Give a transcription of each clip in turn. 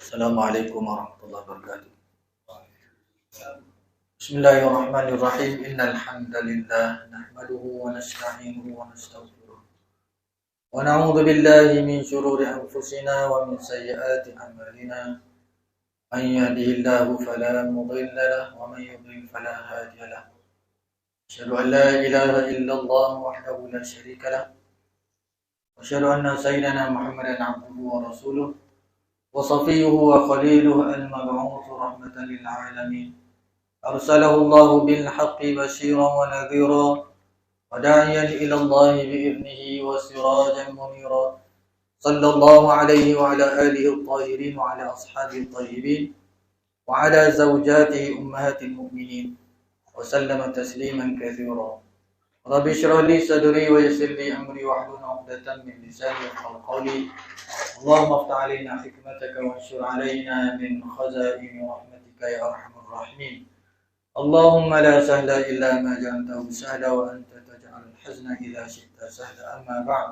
Assalamualaikum warahmatullahi wabarakatuh. Bismillahirrahmanirrahim. Innal hamdalillah nahmaduhu wa nasta'inuhu wa nastaghfiruh. Wa na'udzu billahi min shururi anfusina wa min sayyiati a'malina. Man yahdihillahu fala mudilla lahu wa man yudlil fala hadiya lahu. Asyhadu an la ilaha illallah wahdahu la syarika lahu. Wa asyhadu anna sayyidana Muhammadan 'abduhu wa rasuluh. وصفيه وخليله المبعوث رحمة للعالمين أرسله الله بالحق بشيرا ونذيرا وداعيا إلى الله بإذنه وسراجا منيرا صلى الله عليه وعلى آله الطاهرين وعلى أصحابه الطيبين وعلى زوجاته أمهات المؤمنين وسلم تسليما كثيرا. رب اشرح لي صدري ويسر لي أمري واحلل عقدة من لساني يفقهوا قولي. اللهم افتح علينا حكمتك وانشر علينا من خزائن رحمتك يا أرحم الراحمين. اللهم لا سهل إلا ما جعلته سهلا وأنت تجعل الحزن إذا شئت سهلا. أما بعد،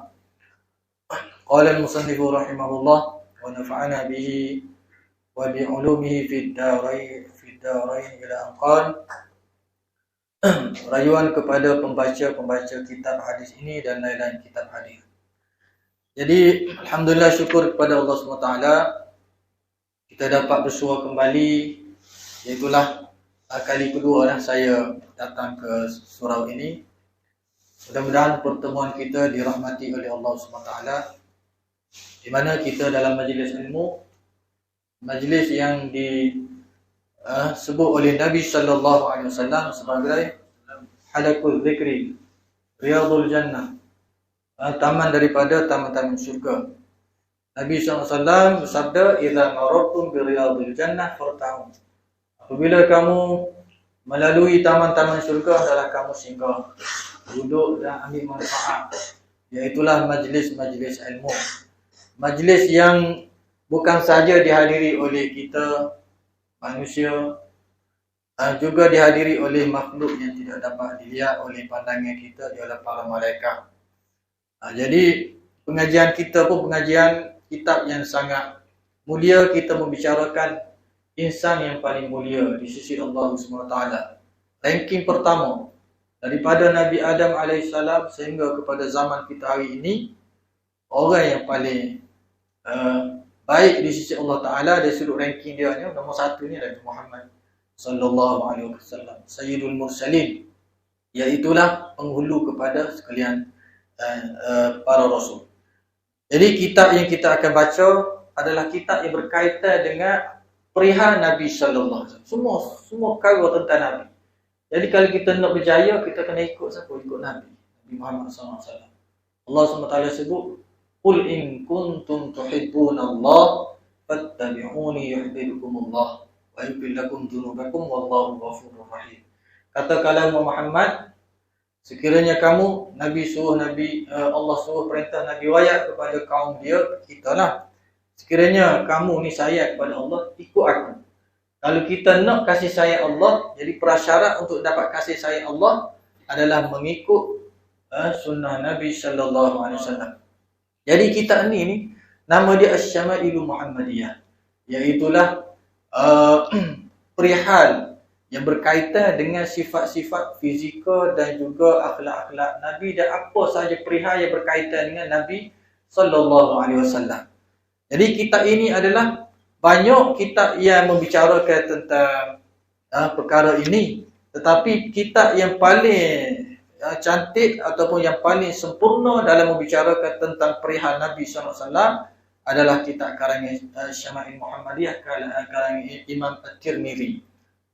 قال المصنف رحمه الله ونفعنا به وبعلومه في الدارين إلى أن قال. Rayuan kepada pembaca-pembaca kitab hadis ini dan lain-lain kitab hadis. Jadi alhamdulillah, syukur kepada Allah SWT, kita dapat bersua kembali, iaitulah kali kedua saya datang ke surau ini. Mudah-mudahan pertemuan kita dirahmati oleh Allah SWT, di mana kita dalam majlis ilmu, majlis yang disebut oleh Nabi sallallahu alaihi wasallam sebagai halaqul zikri, riyadul jannah, taman daripada taman-taman syurga. Nabi SAW bersabda, "Idza marartum bi riyadil jannah farta'u." Apabila kamu melalui taman-taman syurga, adalah kamu singgah, duduk dan ambil manfaat. Iaitulah majlis-majlis ilmu. Majlis yang bukan saja dihadiri oleh kita manusia, juga dihadiri oleh makhluk yang tidak dapat dilihat oleh pandangan kita, ialah para malaikat. Jadi pengajian kita pun pengajian kitab yang sangat mulia. Kita membicarakan insan yang paling mulia di sisi Allah SWT. Ranking pertama daripada Nabi Adam AS sehingga kepada zaman kita hari ini, orang yang paling baik di sisi Allah Ta'ala dari sudut ranking dia ni, nombor satu ni Nabi Muhammad sallallahu alaihi wasallam, Sayyidul Mursalin, iaitulah penghulu kepada sekalian para rasul. Jadi kitab yang kita akan baca adalah kitab yang berkaitan dengan perihal Nabi sallallahu alaihi wasallam. Semua perkara tentang Nabi. Jadi kalau kita nak berjaya, kita kena ikut siapa? Ikut Nabi Muhammad sallallahu alaihi wasallam. Allah SWT sebut, "Qul in kuntum tuhibbunallah fattabi'uni yuhibbukumullah wa yaghfir lakum dzunubakum wallahu ghafurur rahim." Katakanlah Muhammad, sekiranya kamu Allah suruh perintah Nabi wayat kepada kaum dia, kita lah. Sekiranya kamu ni sayang kepada Allah, ikut aku. Kalau kita nak kasih sayang Allah, jadi prasyarat untuk dapat kasih sayang Allah adalah mengikut sunnah Nabi sallallahu alaihi wasallam. Jadi kitab ni nama dia Asy-Syamā'ilu Muhammadiyah, iaitulah perihal yang berkaitan dengan sifat-sifat fizikal dan juga akhlak-akhlak Nabi dan apa sahaja perihal yang berkaitan dengan Nabi sallallahu alaihi wasallam. Jadi kitab ini adalah banyak kitab yang membicarakan tentang perkara ini, tetapi kitab yang paling cantik ataupun yang paling sempurna dalam membicarakan tentang perihal Nabi SAW adalah kitab karangan Syama'il Muhammadiyah karangan Imam At-Tirmidzi.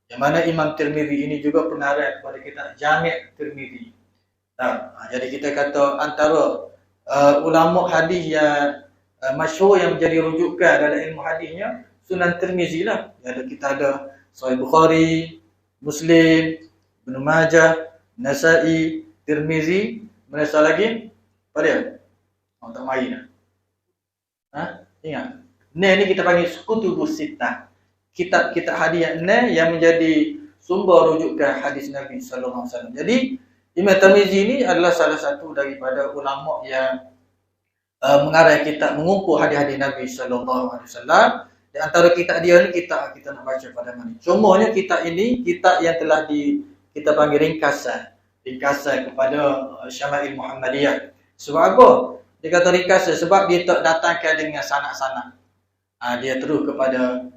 Yang mana Imam Tirmidzi ini juga pengarang kepada kitab Jami' Tirmidzi. Jadi kita kata antara ulama hadis yang masyhur yang menjadi rujukan dalam ilmu hadisnya Sunan Tirmidzi lah. Kita ada Sahih Bukhari, Muslim, Ibnu Majah, Nasa'i, Tirmidzi, mana satu lagi? Apa dia? Tak main dah. Ingat. Ni kita panggil Kutubus Sittah. Kitab-kitab hadis yang menjadi sumber rujukan hadis Nabi sallallahu alaihi wasallam. Jadi Imam Tirmidzi ini adalah salah satu daripada ulama yang mengarang kitab mengumpul hadis-hadis Nabi sallallahu alaihi wasallam, Di antara kitab dia ni kita nak baca pada mana. Cumanya kitab ini kitab yang telah kita panggil ringkasan kepada Syama'il Muhammadiyah. Sebab apa? Dia kata ringkasan sebab dia tak datangkan dengan sanak-sanak. Dia terus kepada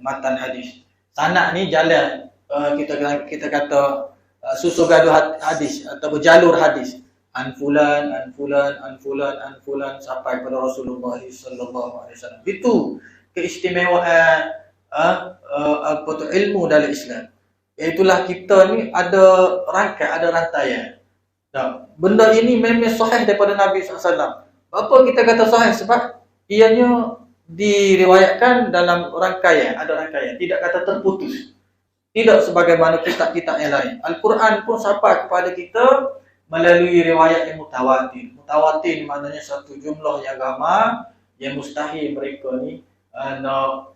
matan hadis. Sanak ni jalan kita kata susu gaduh hadis atau jalur hadis. An fulan sampai kepada Rasulullah sallallahu alaihi wasallam. Itu keistimewaan ilmu dalam Islam. Iaitulah kita ni ada rangkaian, ada rantaian. Benda ini memang sahih daripada Nabi SAW. Apa kita kata sahih? Sebab ianya diriwayatkan dalam rangkaian, ada rangkaian, tidak kata terputus. Tidak sebagaimana kitab-kitab yang lain. Al-Quran pun sampai kepada kita melalui riwayat yang mutawatir. Mutawatir maknanya satu jumlah yang ramai yang mustahil mereka ni nak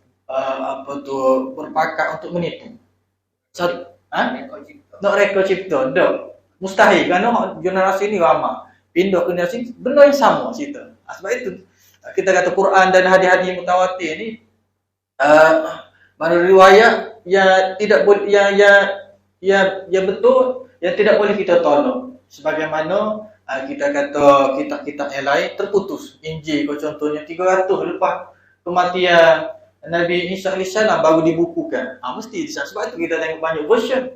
berpakat untuk menipu. Nak reka cipta. Tak. Mustahil kerana generasi ni ramai. Pindah ke generasi benda yang sama cerita. Sebab itu kita kata Quran dan hadis-hadis mutawatir ni mana riwayat yang tidak boleh yang betul yang tidak boleh kita tolak. Sebagaimana kita kata kitab-kitab yang lain terputus. Injil contohnya 300 lepas kematian Nabi Isa AS baru dibukukan. Mesti di sana. Sebab itu kita tengok banyak version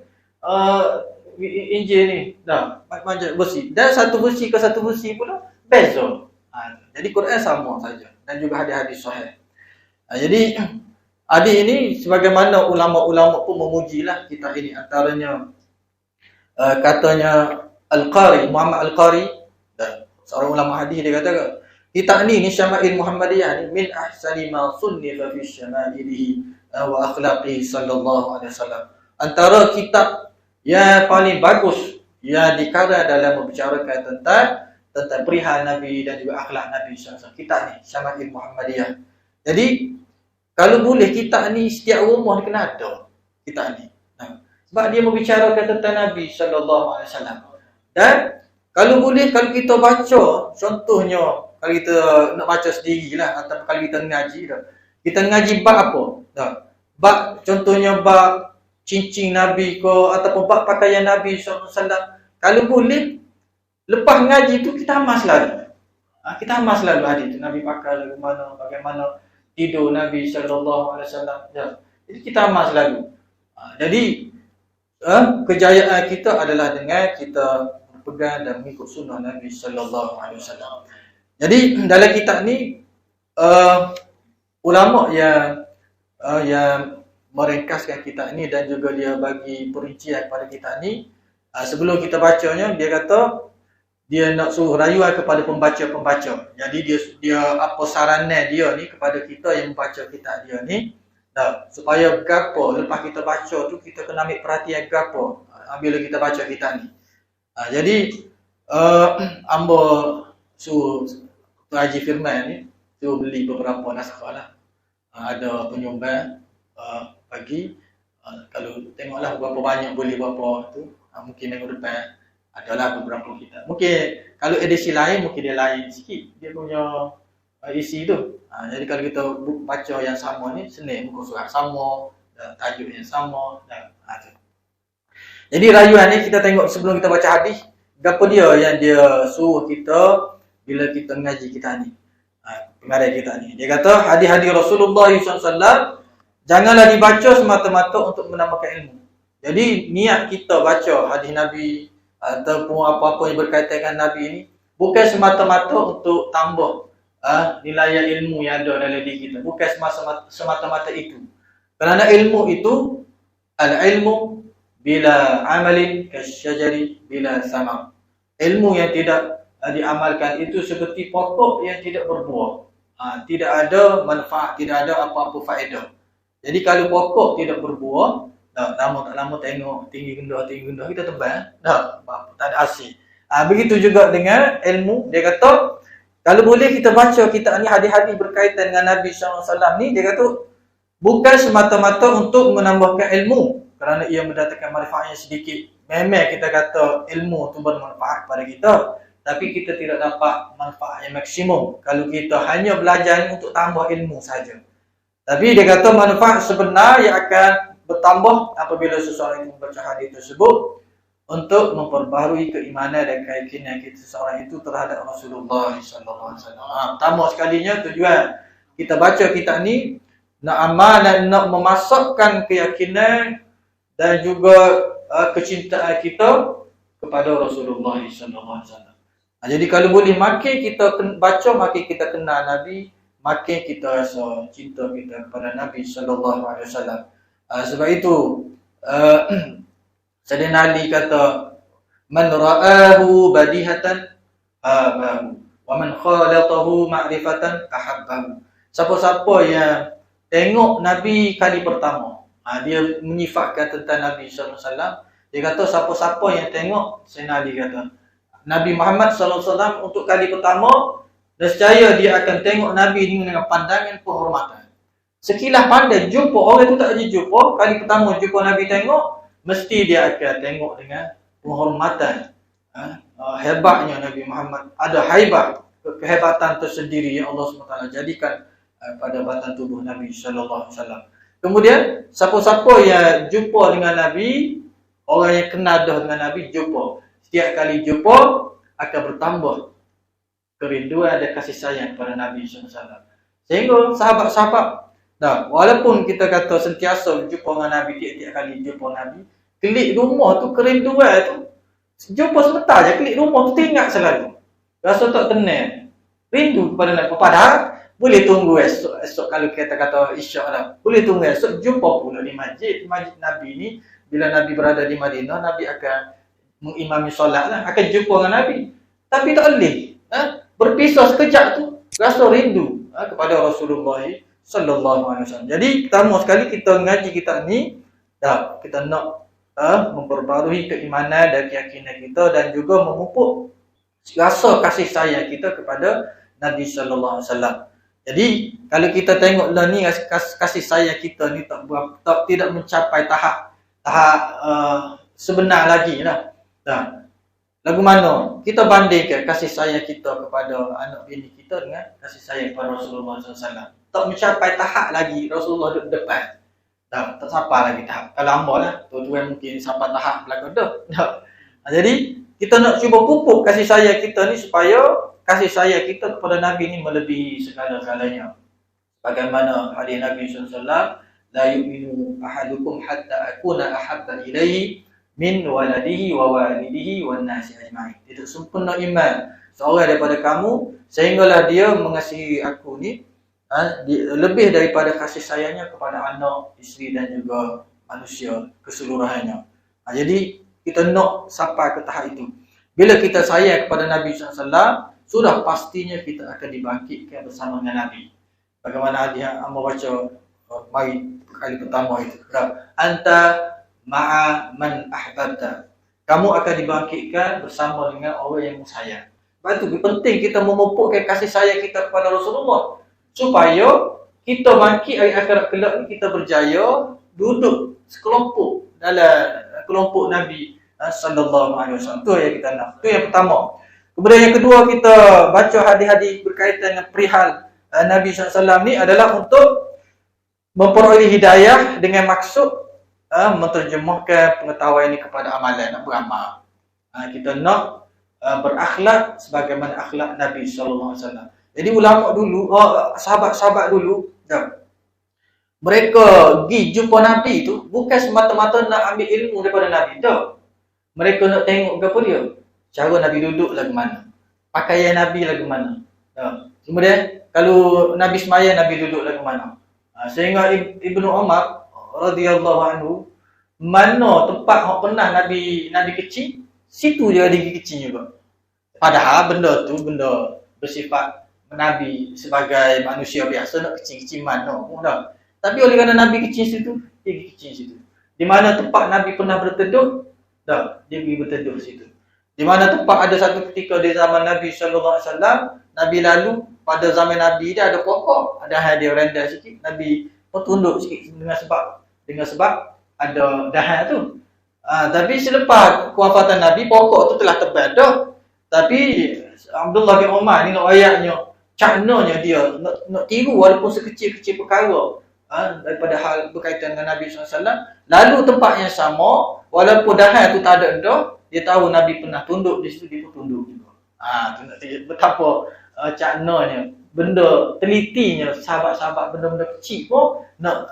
Injil ni. Banyak versi. Dan satu versi ke satu versi pun beza. Jadi Quran sama saja. Dan juga hadis-hadis sahih. Jadi hadis ini sebagaimana ulama-ulama pun memujilah kitab ini. Antaranya katanya Al-Qari, Muhammad Al-Qari, seorang ulama hadis, dia kata kitab ni Syama'il Muhammadiyah ni min ahsani ma sunnifa fi syama'ilihi wa akhlaqihi sallallahu alaihi wasallam. Antara kitab yang paling bagus yang dikarang dalam membicarakan tentang perihal Nabi dan juga akhlak Nabi sallallahu alaihi wasallam. Kitab ni Syama'il Muhammadiyah. Jadi kalau boleh kitab ni setiap rumah ni kena ada kitab ni. Sebab dia membicarakan tentang Nabi sallallahu alaihi wasallam. Dan kalau boleh kalau kita baca contohnya kalau kita nak baca sendirilah atau kalau kita ngaji dah. Kita ngaji bab apa? Bab contohnya bab cincin Nabi ke ataupun bab pakaian Nabi sallallahu alaihi wasallam. Kalau boleh lepas ngaji tu kita amal selalu. Kita amal selalu hadis tu Nabi pakai lagu mana, bagaimana tidur Nabi sallallahu alaihi wasallam. Jadi kita amal selalu. Jadi kejayaan kita adalah dengan kita berpegang dan mengikut sunnah Nabi sallallahu alaihi wasallam. Jadi dalam kitab ni ulama yang meringkaskan kitab ni dan juga dia bagi perincian pada kitab ni, sebelum kita bacanya dia kata dia nak suruh rayuan kepada pembaca-pembaca. Jadi dia apa saranan dia ni kepada kita yang membaca kitab dia ni, supaya gapo lepas kita baca tu kita kena ambil perhatian gapo bila kita baca kitab ni. Jadi amba suruh Tuan Haji Firman ni suruh beli beberapa naskah lah. Ada penyumbang bagi kalau tengoklah berapa banyak boleh berapa tu, mungkin minggu depan adalah beberapa kitab. Mungkin kalau edisi lain mungkin dia lain sikit dia punya isi tu. Jadi kalau kita baca yang sama ni Senin muka surat sama, tajuk yang sama dan Jadi rayuan ni kita tengok sebelum kita baca hadis, apa dia yang dia suruh kita bila kita mengaji kita ni. Pengarang kita ni. Dia kata hadis-hadis Rasulullah SAW janganlah dibaca semata-mata untuk menambahkan ilmu. Jadi niat kita baca hadis Nabi ataupun apa-apa yang berkaitan dengan Nabi ni bukan semata-mata untuk tambah nilai ilmu yang ada dalam diri kita. Bukan semata-mata itu. Kerana ilmu itu al-ilmu bila amalin kasyajari bila sama. Ilmu yang tidak diamalkan itu seperti pokok yang tidak berbuah. Tidak ada manfaat, tidak ada apa-apa faedah. Jadi kalau pokok tidak berbuah, lama tak lama tengok tinggi rendah kita tebal, tak ada hasil. Begitu juga dengan ilmu. Dia kata kalau boleh kita baca kitab ni hadis-hadis berkaitan dengan Nabi SAW ni, dia kata bukan semata-mata untuk menambahkan ilmu kerana ia mendatangkan manfaat yang sedikit. Memang kita kata ilmu tu bermanfaat kepada kita, tapi kita tidak dapat manfaat yang maksimum kalau kita hanya belajar ni untuk tambah ilmu saja. Tapi dia kata manfaat sebenar yang akan bertambah apabila seseorang itu membaca hadis tersebut untuk memperbaharui keimanan dan keyakinan kita seseorang itu terhadap Rasulullah sallallahu alaihi wasallam. Pertama sekalinya tujuan kita baca kitab ni nak amal dan nak memasakkan keyakinan dan juga kecintaan kita kepada Rasulullah sallallahu alaihi wasallam. Jadi kalau boleh makin kita baca, makin kita kenal Nabi, makin kita rasa cinta kita kepada Nabi sallallahu alaihi wasallam. Sebab itu Sayyidina Ali kata, man ra'ahu badihatan abahu wa man khalatahu ma'rifatan ahabbahu. Siapa-siapa yang tengok Nabi kali pertama, dia menyifatkan tentang Nabi sallallahu alaihi wasallam. Dia kata siapa-siapa yang tengok, Sayyidina Ali kata, Nabi Muhammad sallallahu alaihi wasallam untuk kali pertama, nescaya dia akan tengok Nabi ini dengan pandangan penghormatan. Sekilas pandai jumpa orang itu tak ada jumpa, kali pertama jumpa Nabi tengok, mesti dia akan tengok dengan penghormatan. Hebatnya Nabi Muhammad, ada haibat, kehebatan tersendiri yang Allah SWT jadikan pada batang tubuh Nabi sallallahu alaihi wasallam. Kemudian siapa-siapa yang jumpa dengan Nabi, orang yang kenal dah dengan Nabi jumpa, setiap kali jumpa akan bertambah kerinduan dan kasih sayang kepada Nabi sallallahu alaihi wasallam. Sehingga sahabat-sahabat, walaupun kita kata sentiasa jumpa dengan Nabi, tiap-tiap kali jumpa Nabi, klik rumah tu kerinduan tu jumpa sebentar je, klik rumah tu teringat selalu. Rasa tak tenang, rindu kepada Nabi. Padahal boleh tunggu esok kalau kita kata isyak lah, boleh tunggu esok jumpa pula di masjid Nabi ni. Bila Nabi berada di Madinah, Nabi akan mengimami solat lah, akan jumpa dengan Nabi. Tapi tak boleh berpisah sekejap tu, rasa rindu kepada Rasulullah sallallahu alaihi wasallam. Jadi pertama sekali kita mengaji kitab ni, kita nak memperbarui keimanan dan keyakinan kita dan juga memupuk rasa kasih sayang kita kepada Nabi sallallahu alaihi wasallam. Jadi kalau kita tengoklah ni kasih sayang kita ni tidak mencapai tahap sebenar lagi lah. Lagu mana kita bandingkan kasih sayang kita kepada anak bini kita dengan kasih sayang kepada Rasulullah sallallahu alaihi wasallam. Tak mencapai tahap lagi, Rasulullah duduk depan. Tak sampai lagi tahap. Kalau hamba lah, tuan-tuan mungkin sampai tahap belakang dah. Jadi kita nak cuba pupuk kasih sayang kita ni supaya kasih sayang kita kepada Nabi ni melebihi segala-galanya. Bagaimana hadis Nabi SAW, la yu'minu ahadukum hatta akuna ahabba ilaihi min waladihi wa walidihi wan nasi ajma'in. Tidak sempurna iman seorang daripada kamu sehinggalah dia mengasihi aku ni lebih daripada kasih sayangnya kepada anak, isteri dan juga manusia keseluruhannya. Jadi kita nak sampai ke tahap itu. Bila kita sayang kepada Nabi SAW, sudah pastinya kita akan dibangkitkan bersama dengan Nabi. Bagaimana dia baca mari kali pertama itu. Anta ma'a man ahbabta. Kamu akan dibangkitkan bersama dengan orang yang sayang. Sebab itu penting kita memupukkan kasih sayang kita kepada Rasulullah supaya kita bangkit hari akhirat kelak ni kita berjaya duduk sekelompok dalam kelompok Nabi sallallahu alaihi wasallam. Itu yang kita nak. Itu yang pertama. Kemudian yang kedua, kita baca hadis-hadis berkaitan dengan perihal Nabi SAW ni adalah untuk memperoleh hidayah dengan maksud menterjemahkan pengetahuan ini kepada amalan, nak beramal. Kita nak berakhlak sebagaimana akhlak Nabi SAW. Jadi ulama dulu, sahabat-sahabat dulu, mereka pergi jumpa Nabi tu bukan semata-mata nak ambil ilmu daripada Nabi. Tak. Mereka nak tengok apa dia. Cara Nabi duduk lagu mana, pakaian Nabi lagu mana. Kemudian kalau Nabi semaya, Nabi duduk lagu mana. Sehingga Ibnu Umar radhiyallahu anhu, mana tempat yang pernah Nabi kecil, situ dia gigi kecil juga. Padahal benda tu benda bersifat Nabi sebagai manusia biasa nak kecil-kecil mana pun dah. Tapi oleh kerana Nabi kecil situ, dia pergi kecil situ. Di mana tempat Nabi pernah berteduh, dia pergi berteduh situ. Di mana tempat ada satu ketika di zaman Nabi sallallahu alaihi wasallam, Nabi lalu pada zaman Nabi dia ada pokok, ada dia rendah sikit, Nabi pun tunduk sikit dengan sebab ada dahan tu. Tapi selepas kewafatan Nabi, pokok tu telah tebal dah. Tapi Abdullah bin Umar ni nak ayatnya, caknanya dia nak tiru walaupun sekecil-kecil perkara. daripada hal berkaitan dengan Nabi SAW, lalu tempat yang sama, walaupun dahan tu tak ada dah, dia tahu Nabi pernah tunduk di situ, dia pun tunduk juga. Betapa caknanya, benda telitinya sahabat-sahabat benda-benda kecil pun nak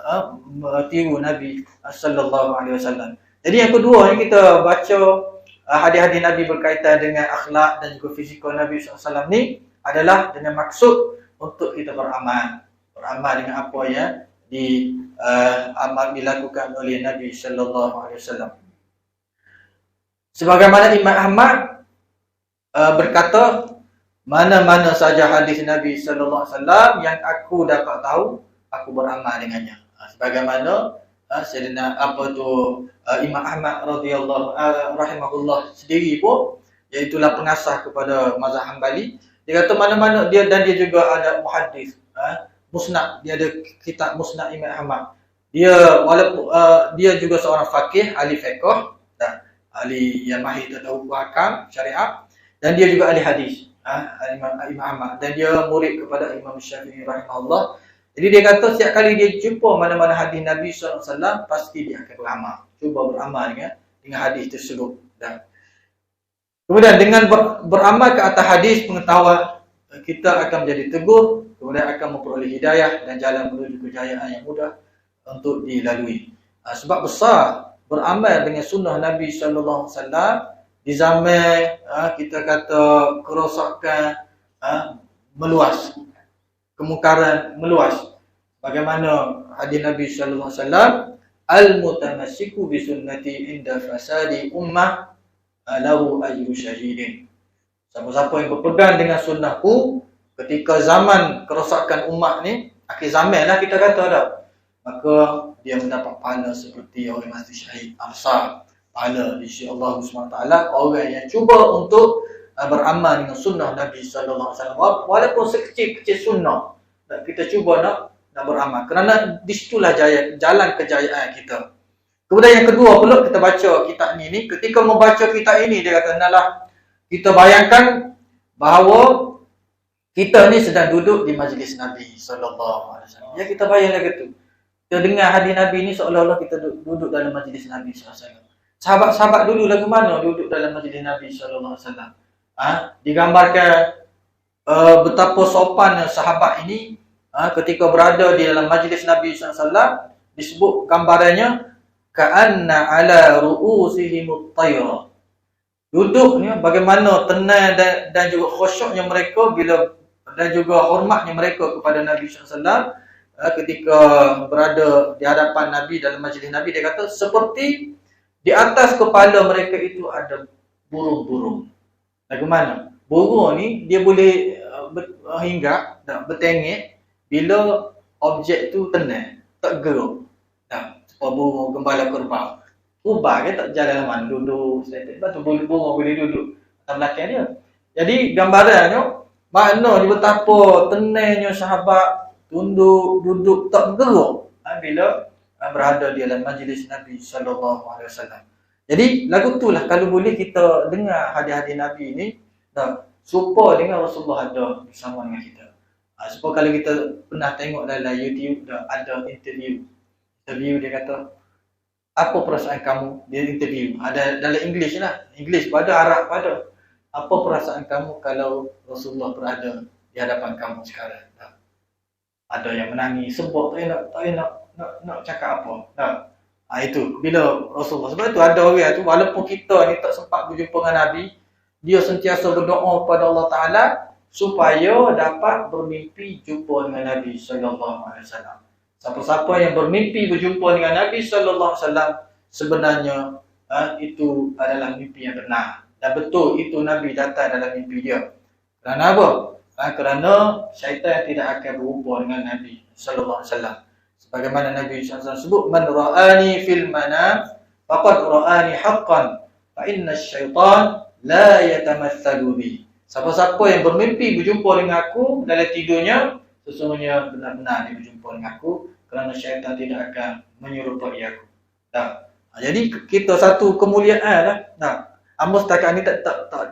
tiru Nabi sallallahu alaihi wasallam. Jadi yang kedua ni, kita baca hadis-hadis Nabi berkaitan dengan akhlak dan juga fizikal Nabi SAW ni adalah dengan maksud untuk kita beramal dengan apa yang dilakukan oleh Nabi sallallahu alaihi wasallam. Sebagaimana Imam Ahmad berkata, mana-mana saja hadis Nabi sallallahu alaihi wasallam yang aku dapat tahu, aku beramal dengannya. Sebagaimana Sayyidina Imam Ahmad radhiyallahu rahimahullah sendiri pun, iaitulah pengasas kepada mazhab Hambali. Dia kata mana-mana dia, dan dia juga ada muhaddis, musnad, dia ada kitab musnad Imam Ahmad. Dia walaupun dia juga seorang faqih, ahli fiqh dan ahli yang mahir tentang hukum hakam syariat, dan dia juga ahli hadis, Imam Ahmad, dan dia murid kepada Imam Syafi'i rahimahullah. Jadi dia kata setiap kali dia jumpa mana-mana hadis Nabi SAW, pasti dia akan beramal, cuba beramal dengan hadis tersebut. Dan kemudian dengan beramal ke atas hadis, pengetahuan kita akan menjadi teguh, kemudian akan memperoleh hidayah dan jalan menuju kejayaan yang mudah untuk dilalui. Sebab besar beramal dengan sunnah Nabi sallallahu alaihi wasallam di zaman kita kata kerosakan meluas, kemungkaran meluas. Bagaimana hadis Nabi sallallahu alaihi wasallam, al-mutamassiku bi sunnati inda fasadi ummah lahu ajru syahidin. Siapa-siapa yang berpegang dengan sunnahku ketika zaman kerosakan umat ni, akhir zaman lah kita kata dah, maka dia mendapat pahala seperti orang mati syahid. Besar pahala di sisi Allah SWT orang yang cuba untuk beramal dengan sunnah Nabi sallallahu alaihi wasallam, walaupun sekecil-kecil sunnah, kita cuba nak beramal, kerana di situlah jalan kejayaan kita. Kemudian yang kedua pula, kita baca kitab ni, ketika membaca kitab ini, dia kata hendaklah kita bayangkan bahawa kita ni sedang duduk di majlis Nabi sallallahu alaihi wasallam. Ya, kita bayangkan gitu. Kita dengar hadis Nabi ni seolah-olah kita duduk dalam majlis Nabi sallallahu alaihi wasallam. Sahabat-sahabat dulu lagu mana duduk dalam majlis Nabi sallallahu alaihi wasallam. Digambarkan betapa sopannya sahabat ini ketika berada di dalam majlis Nabi sallallahu alaihi wasallam, disebut gambarannya ka'anna ala ru'usihimut tayra. Duduk ni bagaimana tenang dan juga khusyuknya mereka bila, dan juga hormatnya mereka kepada Nabi SAW ketika berada di hadapan Nabi dalam majlis Nabi. Dia kata seperti di atas kepala mereka itu ada burung-burung. Bagaimana? Burung ni dia boleh hinggap dan bertengek bila objek tu tenang, tak gerak. Seperti burung gembala kerbau. Ubah kan tak jalan mana, duduk lepas tu burung boleh duduk atas belakang dia. Jadi gambarannya maknanya betapa tenangnya sahabat duduk tak bergerak bila berada di dalam majlis Nabi sallallahu alaihi wasallam. Jadi lagu itulah kalau boleh kita dengar hadis-hadis Nabi ni serupa dengan Rasulullah ada bersama dengan kita. Sebab kalau kita pernah tengok dalam YouTube ada interview dia kata, apa perasaan kamu? Dia interview. Ada dalam English lah. English pada, Arab pada. Apa perasaan kamu kalau Rasulullah berada di hadapan kamu sekarang? Ada yang menangis, sebab tak nak cakap apa. Itu bila Rasulullah. Sebab itu ada orang tu, walaupun kita ni tak sempat berjumpa dengan Nabi, dia sentiasa berdoa kepada Allah Ta'ala supaya dapat bermimpi jumpa dengan Nabi sallallahu alaihi wasallam. Siapa-siapa yang bermimpi berjumpa dengan Nabi sallallahu alaihi wasallam, sebenarnya itu adalah mimpi yang benar. Dan betul itu Nabi datang dalam mimpi dia. Kerana apa? Kerana syaitan tidak akan berjumpa dengan Nabi sallallahu alaihi wasallam. Sebagaimana Nabi sallallahu alaihi wasallam sebut, man ra'ani fil manam faqad ra'ani haqqan fa inna asy-syaitan la yatamatsalu bi. Siapa-siapa yang bermimpi berjumpa dengan aku dalam tidurnya, sesungguhnya benar-benar dia berjumpa dengan aku, kerana syaitan tidak akan menyerupai aku. Jadi kita satu kemuliaan lah. Setakat ni tak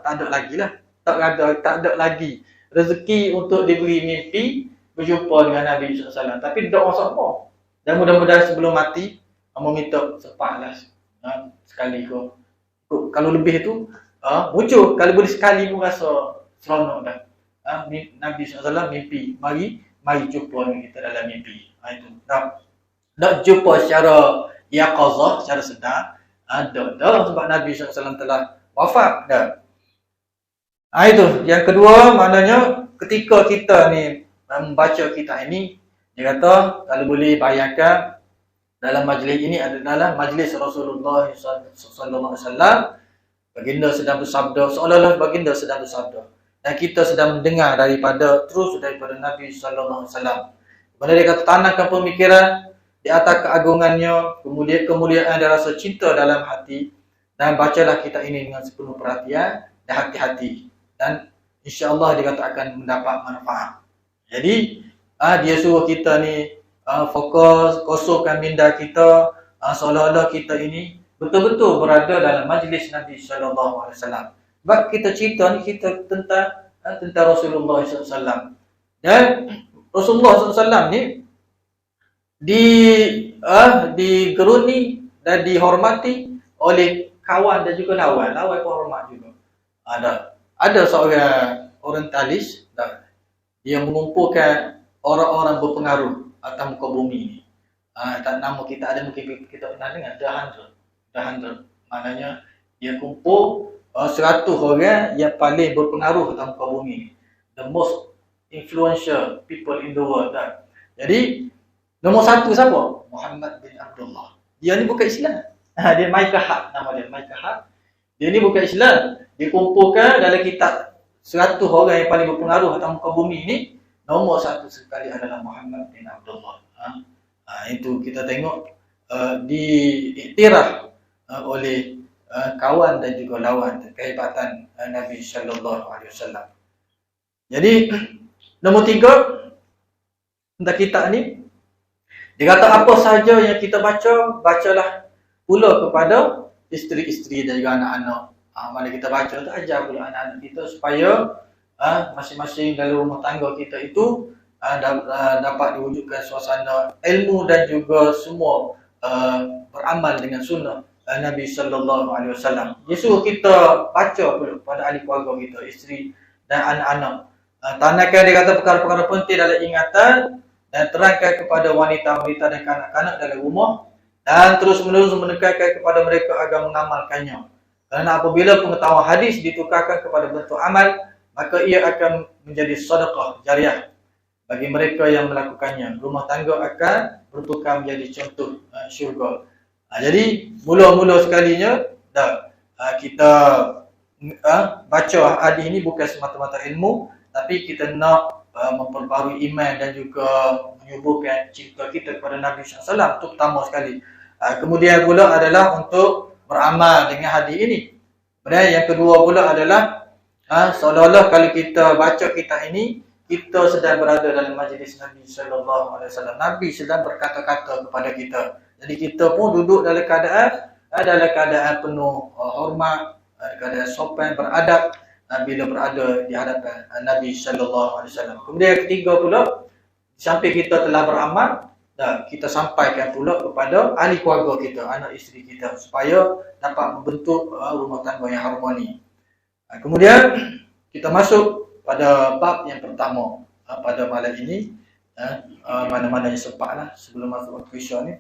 ada lagi lah. Tak ada lagi rezeki untuk diberi mimpi berjumpa dengan Nabi SAW. Tapi doa sama. Dan mudah-mudahan sebelum mati meminta sepatlah sekali ko. Kalau lebih itu muncul, kalau boleh sekali pun rasa seronok dah. Nabi SAW mimpi, mari jumpa dengan kita dalam mimpi. Itu. Tak jumpa secara yaqazah, secara sedar. Dah sebab Nabi SAW telah wafat dah. Itu. Yang kedua, maknanya ketika kita ni membaca kitab ini, dia kata kalau boleh bayangkan dalam majlis ini adalah majlis Rasulullah SAW. Baginda sedang bersabda, seolah-olah baginda sedang bersabda. Dan kita sedang mendengar daripada Nabi SAW. Kemudian dia kata, tanamkan pemikiran di atas keagungannya, kemuliaan dan rasa cinta dalam hati. Dan bacalah kitab ini dengan sepenuh perhatian dan hati-hati. Dan insya-Allah dia kata akan mendapat manfaat. Jadi, dia suruh kita ni fokus, kosongkan minda kita, seolah-olah kita ini betul-betul berada dalam majlis Nabi SAW. Sebab kita cerita ni kita tentang Rasulullah SAW. Dan Rasulullah SAW ni digeruni dan dihormati oleh kawan dan juga lawan. Lawan pun hormat juga. Ada seorang orientalis, dia mengumpulkan orang-orang berpengaruh atas muka bumi ni. Tak nama kita ada, mungkin kita pernah dengar, The 100. Maknanya dia kumpul 100 orang yang paling berpengaruh atas muka bumi ni. The most influential people in the world. Jadi nombor 1 siapa? Muhammad bin Abdullah. Dia ni bukan Islam. Dia Michael Hart, nama dia Michael Hart. Dia ni bukan Islam. Dia kumpulkan dalam kitab 100 orang yang paling berpengaruh atas muka bumi ni. Nombor 1 sekali adalah Muhammad bin Abdullah. Itu kita tengok diiktiraf oleh kawan dan juga lawan kehebatan Nabi sallallahu alaihi wasallam. Jadi nombor 3 tentang kitab ni, dia kata apa sahaja yang kita bacalah pula kepada isteri-isteri dan juga anak-anak. Mana kita baca tu, ajar pula anak-anak kita supaya masing-masing dalam rumah tangga kita itu dapat diwujudkan suasana ilmu dan juga semua beramal dengan sunnah Nabi sallallahu alaihi wasallam. Dia suruh kita baca pula pada ahli keluarga kita, isteri dan anak-anak. Tanamkan dia kata perkara-perkara penting dalam ingatan dan terangkan kepada wanita-wanita dan kanak-kanak dalam rumah dan terus-menerus menekankan kepada mereka agar mengamalkannya. Kerana apabila pengetahuan hadis ditukarkan kepada bentuk amal, maka ia akan menjadi sedekah jariah bagi mereka yang melakukannya. Rumah tangga akan bertukar menjadi contoh syurga. Jadi mula-mula sekalinya kita baca hadis ini bukan semata-mata ilmu, tapi kita nak memperbarui iman dan juga menyuburkan cinta kita kepada Nabi SAW. Itu pertama sekali. Kemudian pula adalah untuk beramal dengan hadis ini. Kemudian yang kedua pula adalah seolah-olah kalau kita baca kitab ini, kita sedang berada dalam majlis Nabi sallallahu alaihi wasallam. Nabi sedang berkata-kata kepada kita. Jadi kita pun duduk dalam keadaan penuh hormat, keadaan sopan, beradab bila berada di hadapan Nabi sallallahu alaihi wasallam. Kemudian yang ketiga pula, sampai kita telah beramal, kita sampaikan pula kepada ahli keluarga kita, anak isteri kita, supaya dapat membentuk rumah tangga yang harmoni. Kemudian kita masuk pada bab yang pertama pada malam ini, mana-mana yang sempatlah sebelum masuk kuisah ni.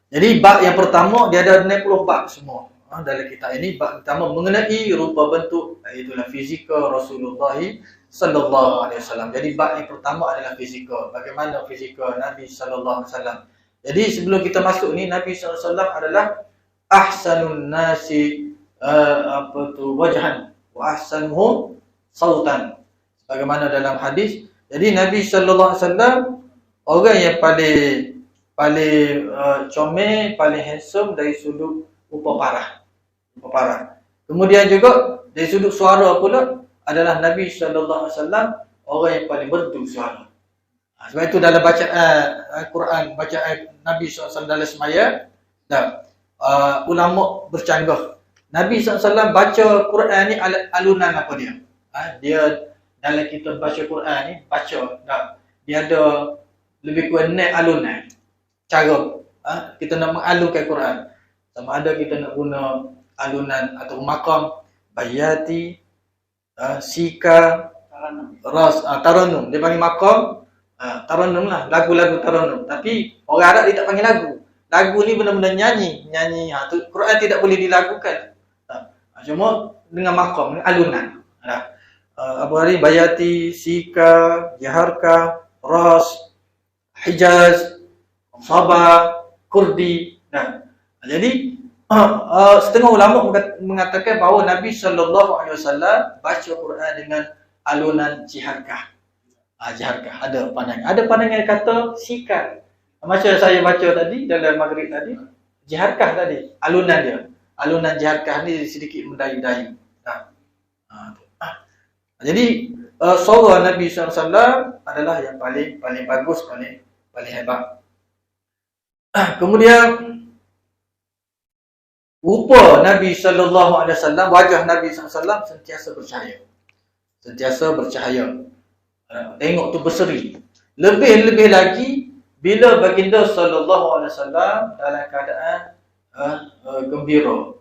Jadi bab yang pertama dia ada 60 bab semua dalam kitab ini. Bab pertama mengenai rupa bentuk, itulah fizikal Rasulullah sallallahu alaihi wasallam. Jadi bab yang pertama adalah fizikal. Bagaimana fizikal Nabi sallallahu alaihi wasallam. Jadi sebelum kita masuk ni, Nabi sallallahu alaihi wasallam adalah ahsanun nasi wajhan wa ahsanuhum sautan. Sebagaimana dalam hadis. Jadi Nabi sallallahu alaihi wasallam orang yang paling comel, paling handsome dari sudut rupa parah. Kemudian juga dari sudut suara pula adalah Nabi sallallahu alaihi wasallam orang yang paling merdu suara. Sebab itu dalam bacaan Quran, bacaan Nabi sallallahu alaihi wasallam dalam sembahyang, ulama bercanggah. Nabi SAW baca Quran ni alunan apa dia? Dia dalam kita baca Quran ni, dia ada lebih kurang 6 alunan. cara kita nak mengalunkan Quran. Sama ada kita nak guna alunan atau makam, bayati, sika, taranum. Dia panggil makam, taranum lah, lagu-lagu taranum. Tapi orang Arab dia tak panggil lagu. Lagu ni benar-benar nyanyi. Quran tidak boleh dilagukan. Cuma dengan makam, dengan alunan. Abu Hari, bayati, sika, jaharka, ras, hijaz, sabah, kurdi. Jadi setengah ulama mengatakan bahawa Nabi SAW baca Quran dengan alunan jiharkah. Jiharkah ada pandangan. Ada pandangan yang kata sika. Macam saya baca tadi dalam maghrib tadi, jiharkah tadi, alunan dia. Alunan jiharkah ni sedikit mendayu-dayu. Jadi suara Nabi SAW adalah yang paling bagus, paling hebat. Kemudian rupa Nabi SAW, wajah Nabi SAW sentiasa bercahaya. Sentiasa bercahaya. Tengok tu berseri. Lebih lagi bila baginda SAW dalam keadaan gembira.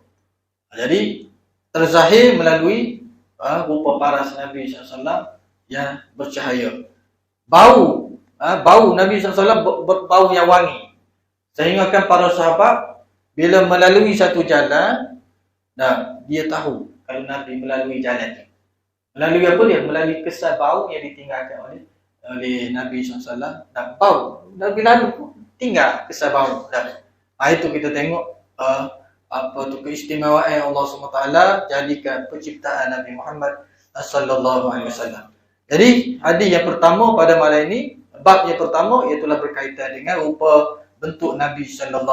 Jadi terzahir melalui rupa paras Nabi SAW yang bercahaya. Bau Nabi SAW bau yang wangi. Sehingga kan para sahabat bila melalui satu jalan, dia tahu kalau Nabi melalui jalan itu. Melalui apa dia? Melalui kesan bau yang ditinggalkan oleh Nabi SAW. Bau. Nabi lalu tinggal kesan bau. Itu kita tengok keistimewaan Allah SWT jadikan penciptaan Nabi Muhammad SAW. Jadi hadis yang pertama pada malam ini, bab yang pertama iaitulah berkaitan dengan rupa bentuk Nabi SAW.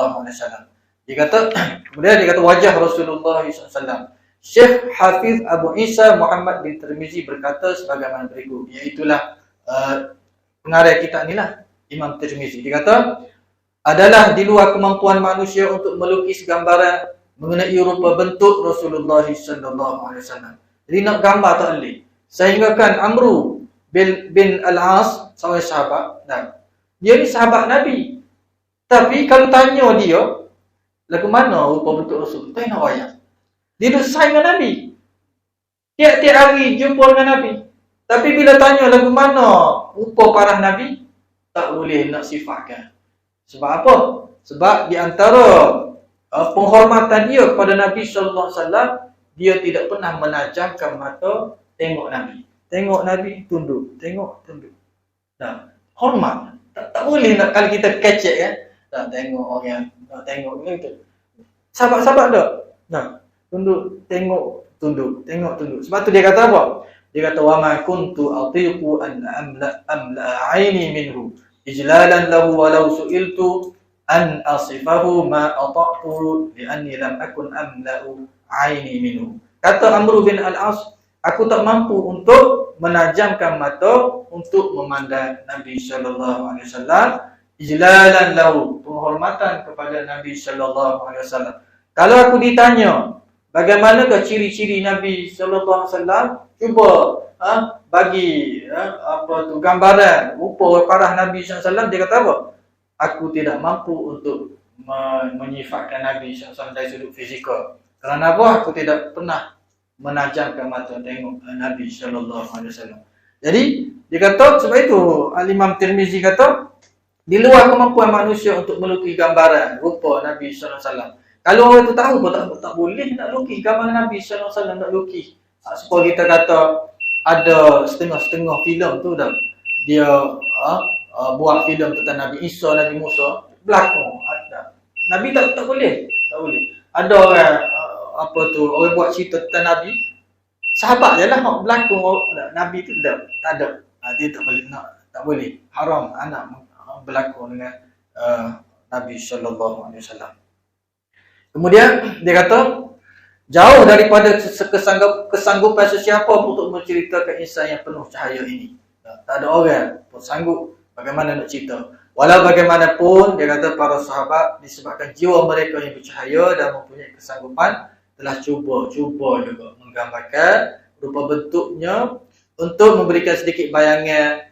Kemudian dia kata wajah Rasulullah SAW. Syekh Hafiz Abu Isa Muhammad bin Tirmizi berkata sebagaimana berikut, iaitulah pengarang kitab inilah Imam Tirmizi. Dia kata adalah di luar kemampuan manusia untuk melukis gambaran mengenai rupa bentuk Rasulullah SAW. Jadi nak gambar tak boleh. Sehingga kan Amru bin Al-As, seorang sahabat, dia ni sahabat Nabi. Tapi kalau tanya dia, lagu mana rupa bentuk Rasul? Tak nak wayang. Dia duduk sayang dengan Nabi. Tiap-tiap hari jumpa dengan Nabi. Tapi bila tanya lagu mana rupa parah Nabi, tak boleh nak sifatkan. Sebab apa? Sebab di antara penghormatan dia kepada Nabi SAW, dia tidak pernah menajamkan mata tengok Nabi. Tengok Nabi, tunduk. Tengok, tunduk. Hormat. Tak boleh nak kalau kita kecek kan. Tak tengok orang, tak tengok gitu. Sahabat-sahabat tak? Tunduk, tengok, tunduk. Tengok, tunduk. Sebab tu dia kata apa? Dia kata wa ma kuntu atiqu an amla aini minhu ijlalan lahu walau su'iltu an asifahu ma ata'tu li'anni lam akun amla'u aini minhu. Kata Amr bin Al-As, aku tak mampu untuk menajamkan mata untuk memandang Nabi sallallahu alaihi wasallam, ijlalan lahu, penghormatan kepada Nabi sallallahu alaihi wasallam. Kalau aku ditanya bagaimanakah ciri-ciri Nabi sallallahu alaihi wasallam, cuba bagi gambaran rupa parah Nabi sallallahu alaihi wasallam, dia kata apa? Aku tidak mampu untuk menyifatkan Nabi sallallahu alaihi wasallam dari sudut fizikal. Kerana apa? Aku tidak pernah menajamkan mata tengok Nabi sallallahu alaihi wasallam. Jadi dia kata sebab itu Al-Imam Tirmizi kata di luar kemampuan manusia untuk melukis gambaran rupa Nabi sallallahu alaihi wasallam. Kalau orang tu tahu pun tak boleh nak lukis gambar Nabi sallallahu alaihi wasallam, nak lukis. Supaya kita kata ada setengah-setengah filem tu dah dia buat filem tentang Nabi Isa, Nabi Musa, berlakon ada. Nabi tak boleh. Ada orang orang buat cerita tentang Nabi, sahabat je lah berlakon Nabi tu tak ada. Dia tak boleh tak boleh. Haram anak berlakon dengan Nabi sallallahu alaihi wasallam. Kemudian dia kata jauh daripada kesanggupan sesiapa untuk menceritakan insan yang penuh cahaya ini. Tak ada orang pun sanggup bagaimana nak cerita. Walau bagaimanapun dia kata para sahabat disebabkan jiwa mereka yang bercahaya dan mempunyai kesanggupan telah cuba juga menggambarkan rupa bentuknya untuk memberikan sedikit bayangan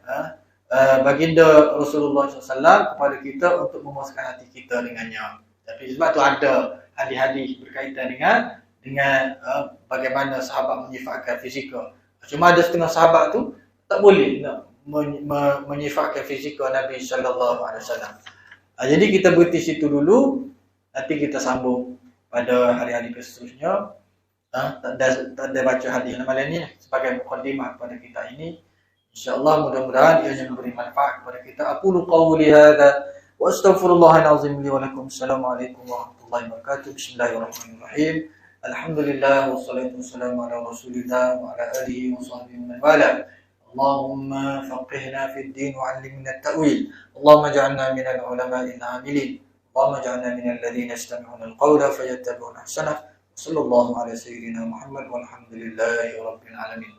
baginda Rasulullah SAW kepada kita untuk memuaskan hati kita dengannya. Tapi sebab tu ada hadis-hadis berkaitan dengan bagaimana sahabat menyifatkan fizikal. Cuma ada setengah sahabat tu tak boleh nak menyifatkan fizikal Nabi sallallahu alaihi wasallam. Jadi kita berhenti situ dulu, nanti kita sambung pada hari-hari seterusnya. Tak ada baca hadis malam ni sebagai mukadimah kepada kita ini. InsyaAllah mudah-mudahan ia memberi manfaat kepada kita. Aqulu qawli hadha wa astaghfirullahal azim li wa lakum. Assalamualaikum warahmatullahi wabarakatuh. Bismillahirrahmanirrahim. Alhamdulillah wassalatu wassalamu ala Rasulillah wa ala alihi wa sahbihi man wala. Allahumma faqihna fid din wa 'allimna at-ta'wil. Allahumma ij'alna minal ulama'il 'amilin. Allahumma ij'alna minal ladzina yastami'una al-qawla fayattabi'una ahsanah. Sallallahu ala sayyidina Muhammad walhamdulillahi rabbil alamin.